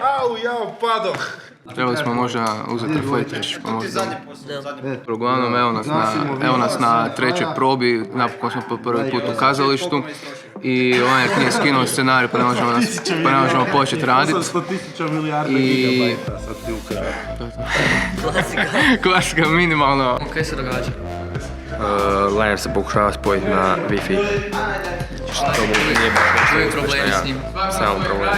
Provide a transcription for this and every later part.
Au, ja, padoh! Trebali smo možda uzeti footage, pa možda... Uglavnom, evo nas na trećoj probi, napokon smo po prvi put u kazalištu i Lenart nije skinuo scenarij pa ne možemo početi raditi. 800.000 milijarda gigabajta, sad ti ukradam. Klasika, minimalno. Kaj se događa? Lenart se pokušava spojiti na Wi-Fi. Što mu nije baš Koji je problem s njim? Samo problem.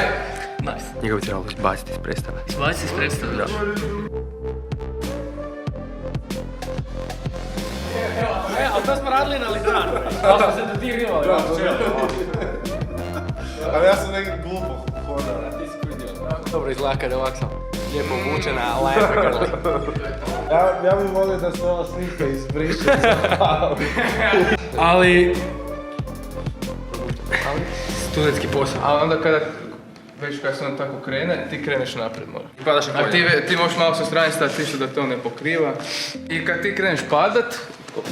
Nice. Njega bi trebalo izbaciti iz predstave. Izbaci iz predstave. Da. Ali to smo radili na Litranu. Da smo se dodirivali. Ali ja sam neki glupo hodao. Dobro izgleda kada je ovak sam lijepo obučena, lepa grli. Ja bih volio da se ova slika izbriše. Ali... Studentski posao. A onda kada već kada se on tako krene, ti kreneš naprijed mora. I padaš na A kolje. ti možeš malo sa strane stati tiše da to ne pokriva. I kad ti kreneš padat,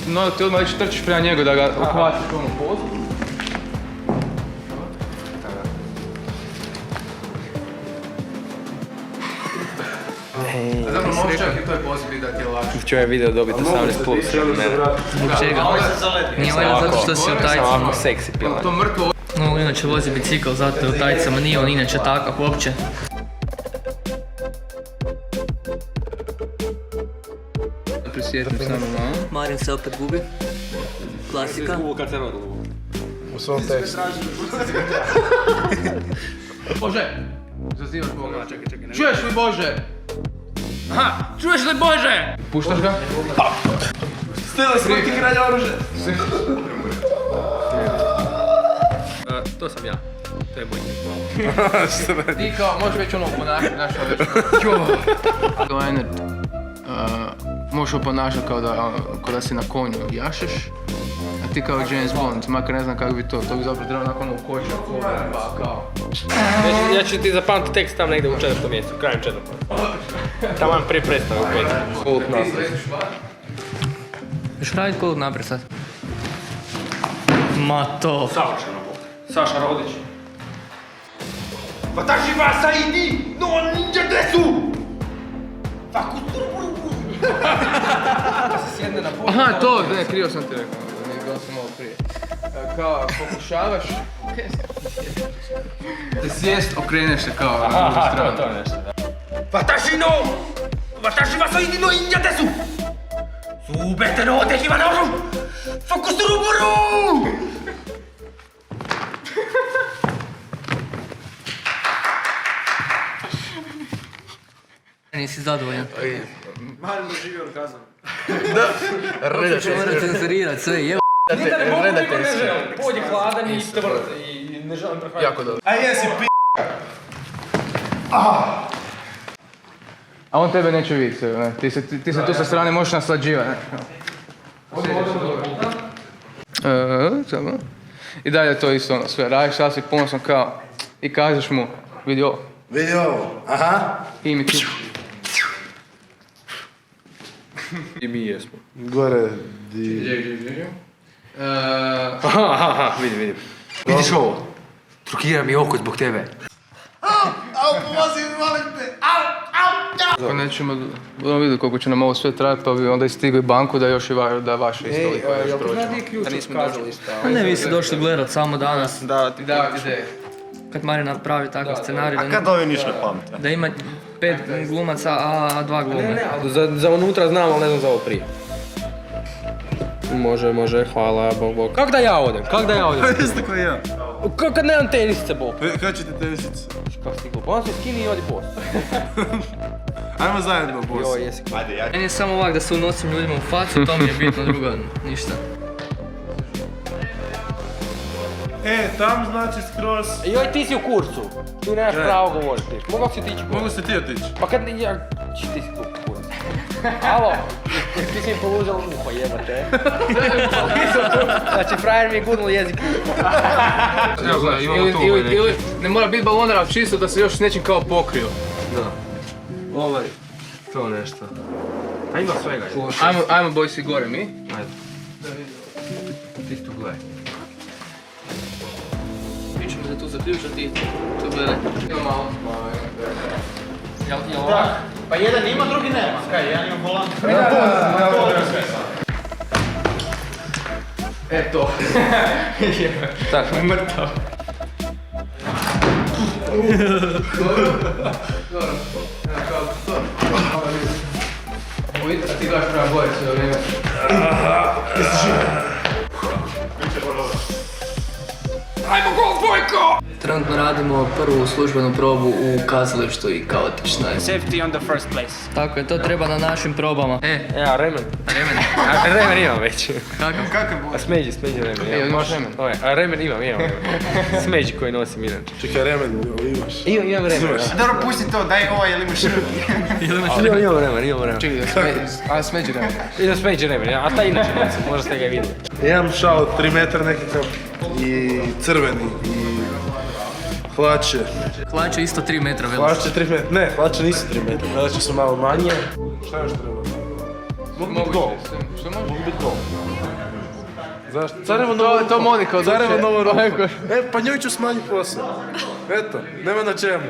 no ti odmah već trčiš prema njegu da ga uhvatiš u onu pozu. Zapravo možeš čak i toj pozi biti da ti je lakše. Ću ovaj video dobiti 18 plus od mene. Zbog čega? Nije valjda zato što si u tajcama. Ovako seksi pila. To mrtvo... No, inače vozi bicikl, zato je u tajcama, nije on inače takav uopće. Prisjetim samo malo. Marin se opet gubi. Klasika. Kad se rodilo. U svom tekstu. Bože! Zazivaš Boga. Čekaj. Čuješ li Bože? Aha! Čuješ li Bože? Puštaš ga? Stila smo ti kralja oružje. To sam ja. To je moj. Ti kao, možeš već ono ponašati, znaš ono već... Lenart, možeš oponašati kao da si na konju jašeš, a ti kao James Bond, makar ne znam kako bi to bi zapravo trebalo nakon u koču, pa kao... Ja ću ti zapamtiti tekst tam negdje u 4. mjesecu, krajem 4. Taman prije predstave u 5. Kult nas. Još radit koliko naprijed sad? Ma to. Savršeno Bog. Saša Rodić. Watashi wa saidi no ninja desu! Aha, to, ne, krivo sam ti rekao, ne, gledao sam malo prije. Kao, pokušavaš... Te sjest, okreneš se kao na drugu stranu. To je nešto, da. Watashi wa saidi no ninja desu! Subete no dehi wa naru! Fokusuruburu! Nisi zadovoljan. Marin doživio orgazam. Opet moram cenzurirat sve, jevo. Redateljski. Pod je hladan i tvrd i ne želim prehvatiti. Jako dobro. A jesi p***. A on tebe neće vidjeti, ne? Ti se tu sa strane možeš naslađivati, ne? Samo. I dalje to isto ono sve, radiš sasvim ponosan kao i kažeš mu, vidi ovo. Vidi ovo, aha. I mi ti. I mi jesmo. Gore di... Aha, vidim. Vidiš ovo? Trukira mi oko zbog tebe. Au, pomozi mi, molim te! Pa nećemo, budemo vidjeti koliko će nam ovo sve trajati, pa bi onda i stigli banku da još i da vaše isto liko još prođemo. Da nismo došli. A ne, vi ste došli gledat samo danas. Da ti ideje. Kad Marin napravi takav scenarij, A kad ovi niš ne pamte? da ima 5 glumaca, a 2 glume. Za unutra znam, ali ne znam za ovo prije. Može, hvala, bog. Kak da ja odem? Isto koji ja. Kad nemam tenisice, bog? Kad će ti tenisice? Kako si glupo? On se skini i odi bos. Ajmo zajedno, boss. Joj, jesi glupo. Ajde, ja. Meni je samo ovak da se unosim ljudima u facu, to mi je bitno, drugo ništa. Tam znači skroz... Joj, ti si u kursu. Tu nemaš pravo govoriti. Mogao si otići. Mogu se ti otići? Pa kad ja... Ti si glup kurac. Alo, ti si mi poluzao uho, jebate. Znači, frajer mi je gurnul jezik. Ili ne mora biti balonara, ali čisto da se još s nečim kao pokrio. To nešto. A ima svega. Ajmo boj si gore mi. Ajde. Ti tu gledaj. Mi ćemo se tu zaključati, tu gledaj. Ima malo. Jel ovak? Pa jedan ima, drugi nema. Kaj, ja imam volan. Eto. Tako. Mrtav. Dobro. A ti gledaš prema boje sve vrijeme. Ajmo gol, Bojko! Trenutno radimo prvu službenu probu u kazalištu i kaotično je. Safety on the first place. Tako je, to treba na našim probama. Ja, remen. Remen imam već. Kakav? A smeđi remen. Imaš remen? A remen imam. Smeđi koji nosim inače. Čekaj, remen imaš. Imam remen. Dobro, pusti to, daj ovaj ili imaš Imam remen. Čekaj, a smeđi remen. Idem smeđi remen, a taj inače nosim, možda ste ga vidjeli. Imam šal 3 metra nekakav i crveni i hlače. Hlače isto 3 metra velike. Hlače 3 metra, ne, hlače nisu 3 metra, hlače su malo manje. Šta još treba? Mogu biti gol. Što može? Mogu biti gol. Zašto? Carevo novo To Monika odlučuje. Carevo novo ruho. Pa njoj ću smanjiti posao. Eto, nema na čemu.